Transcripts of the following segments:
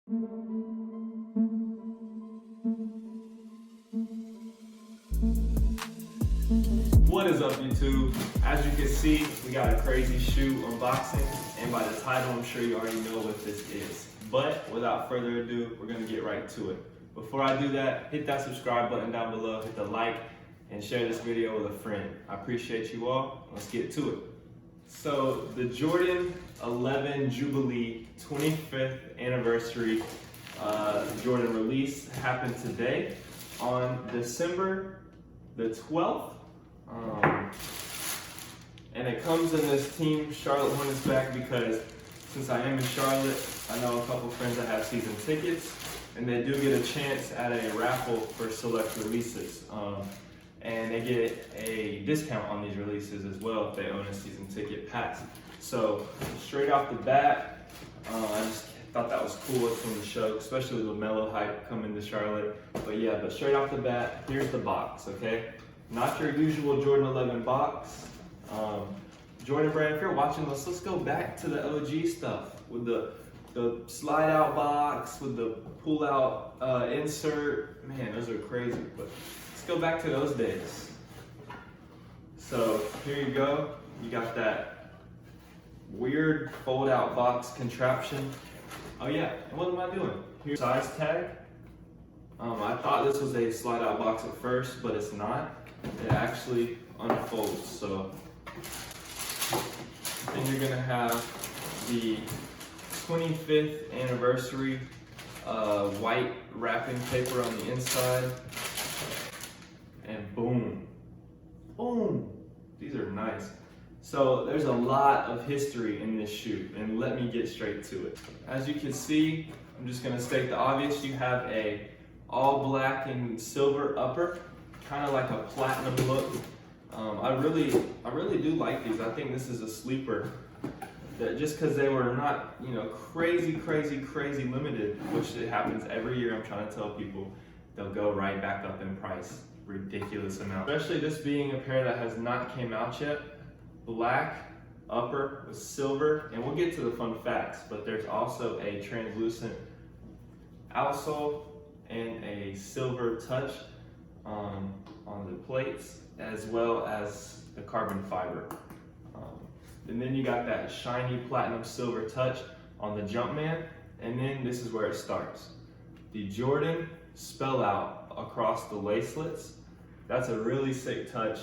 What is up, YouTube? As you can see, we got a crazy shoe unboxing, and by the title, I'm sure you already know what this is. But without further ado, we're gonna get right to it. Before I do that, hit that subscribe button down below, hit the like, and share this video with a friend. I appreciate you all. Let's get to it. So the Jordan 11 Jubilee 25th anniversary Jordan release happened today on December the 12th. And it comes in this Team Charlotte Hornets back because since I am in Charlotte, I know a couple friends that have season tickets, and they do get a chance at a raffle for select releases. And they get a discount on these releases as well if they own a season ticket pass. So straight off the bat, I just thought that was cool from the show, especially with LaMelo hype coming to Charlotte. But straight off the bat, here's the box, okay? Not your usual Jordan 11 box. Jordan brand, if you're watching this, let's go back to the OG stuff with the slide out box, with the pull out insert. Man, those are crazy, but let's go back to those days. So here you go. You got that weird fold out box contraption. Oh yeah, and what am I doing? Here's size tag. I thought this was a slide out box at first, but it's not. It actually unfolds. So then you're gonna have the 25th anniversary white wrapping paper on the inside, and boom, boom. These are nice. So there's a lot of history in this shoe, and let me get straight to it. As you can see, I'm just gonna state the obvious. You have a all black and silver upper, kind of like a platinum look. I really do like these. I think this is a sleeper. That just because they were not, crazy limited, which it happens every year. I'm trying to tell people they'll go right back up in price, ridiculous amount. Especially this being a pair that has not came out yet. Black upper with silver, and we'll get to the fun facts. But there's also a translucent outsole and a silver touch on the plates, as well as the carbon fiber. And then you got that shiny platinum silver touch on the Jumpman, and then this is where it starts. The Jordan spell out across the lacelets. That's a really sick touch.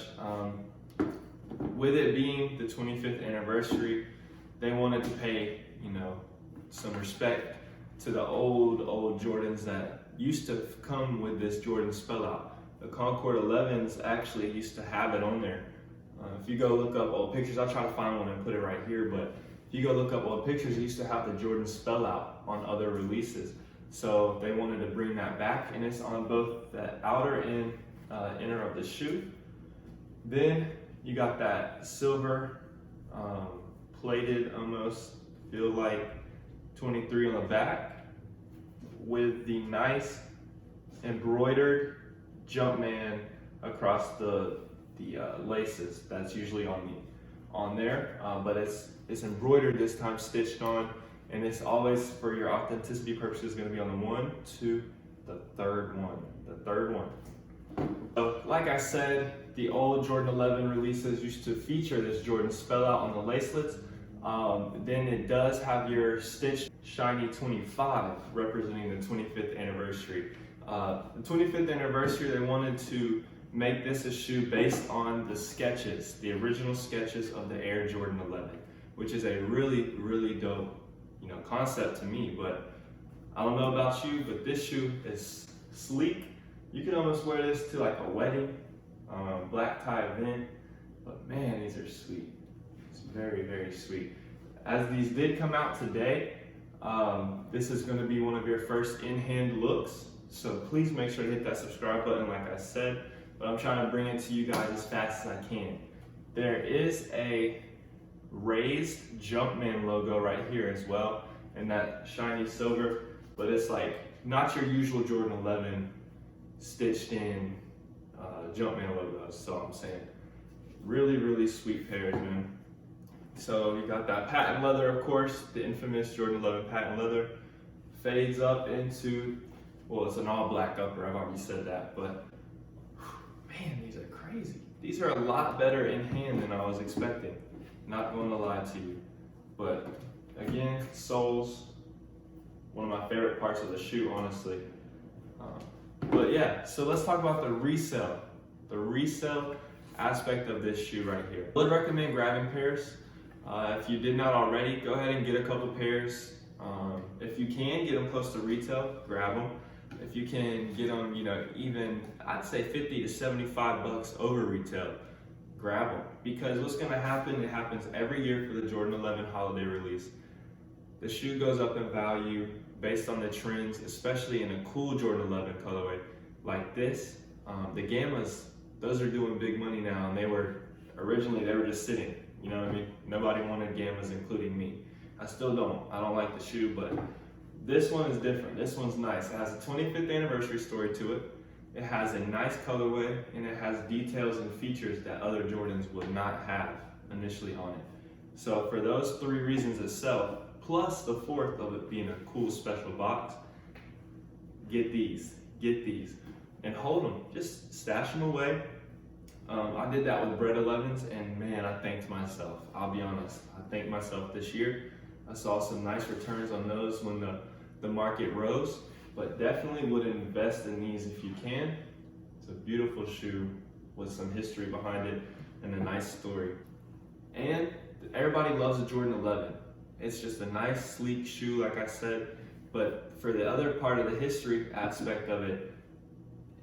With it being the 25th anniversary, they wanted to pay, some respect to the old Jordans that used to come with this Jordan spell out. The Concord 11s actually used to have it on there. If you go look up old pictures, I'll try to find one and put it right here, but if you go look up old pictures, it used to have the Jordan spell out on other releases. So they wanted to bring that back, and it's on both the outer and inner of the shoe. Then you got that silver plated, almost feel like 23 on the back, with the nice embroidered Jumpman across the laces. That's usually on there, but it's embroidered this time, stitched on, and it's always, for your authenticity purposes, going to be on the 1, 2, the third one. So, like I said, the old Jordan 11 releases used to feature this Jordan spell out on the lacelets. Then it does have your stitched shiny 25 representing the 25th anniversary. The 25th anniversary, they wanted to make this a shoe based on the sketches, the original sketches of the Air Jordan 11, which is a really dope, concept to me. But I don't know about you, but this shoe is sleek. You can almost wear this to like a wedding, black tie event. But man, these are sweet. It's very sweet. As these did come out today, this is going to be one of your first in-hand looks. So please make sure to hit that subscribe button, like I said. But I'm trying to bring it to you guys as fast as I can. There is a raised Jumpman logo right here as well, and that shiny silver, but it's like not your usual Jordan 11 stitched in Jumpman logos. So I'm saying really sweet pairs, man. So you got that patent leather, of course, the infamous Jordan 11 patent leather. fades up into, well, it's an all black upper, I've already said that, but man, these are crazy. These are a lot better in hand than I was expecting. Not going to lie to you. But again, soles, one of my favorite parts of the shoe, honestly. But yeah, so let's talk about the resell. The resell aspect of this shoe right here. I would recommend grabbing pairs. If you did not already, go ahead and get a couple pairs. If you can get them close to retail, grab them. If you can get them, even I'd say 50 to 75 bucks over retail, grab them. Because what's gonna happen, it happens every year for the Jordan 11 holiday release. The shoe goes up in value based on the trends, especially in a cool Jordan 11 colorway like this. The Gammas, those are doing big money now, and originally they were just sitting, you know what I mean? Nobody wanted Gammas, including me. I still don't. I don't like the shoe, but this one is different. This one's nice. It has a 25th anniversary story to it. It has a nice colorway, and it has details and features that other Jordans would not have initially on it. So for those 3 reasons itself, plus the 4th of it being a cool special box, get these, and hold them. Just stash them away. I did that with Bread 11s, and man, I thanked myself. I'll be honest, I thanked myself this year. I saw some nice returns on those when the market rose, but definitely would invest in these if you can. It's a beautiful shoe with some history behind it and a nice story. And everybody loves a Jordan 11. It's just a nice, sleek shoe, like I said, but for the other part of the history aspect of it,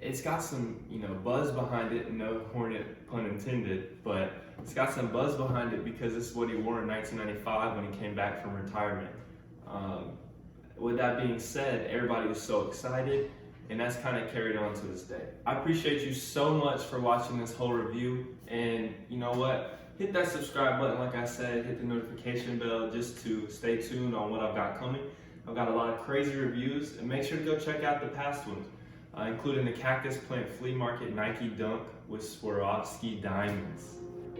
it's got some, buzz behind it, no hornet pun intended, but it's got some buzz behind it because this is what he wore in 1995 when he came back from retirement. With that being said, everybody was so excited, and that's kind of carried on to this day. I appreciate you so much for watching this whole review, and you know what? Hit that subscribe button, like I said, hit the notification bell just to stay tuned on what I've got coming. I've got a lot of crazy reviews, and make sure to go check out the past ones, including the Cactus Plant Flea Market Nike Dunk with Swarovski diamonds.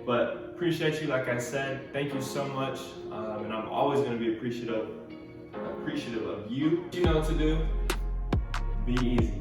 But appreciate you, like I said. Thank you so much, and I'm always going to be appreciative of you. You know what to do. Be easy.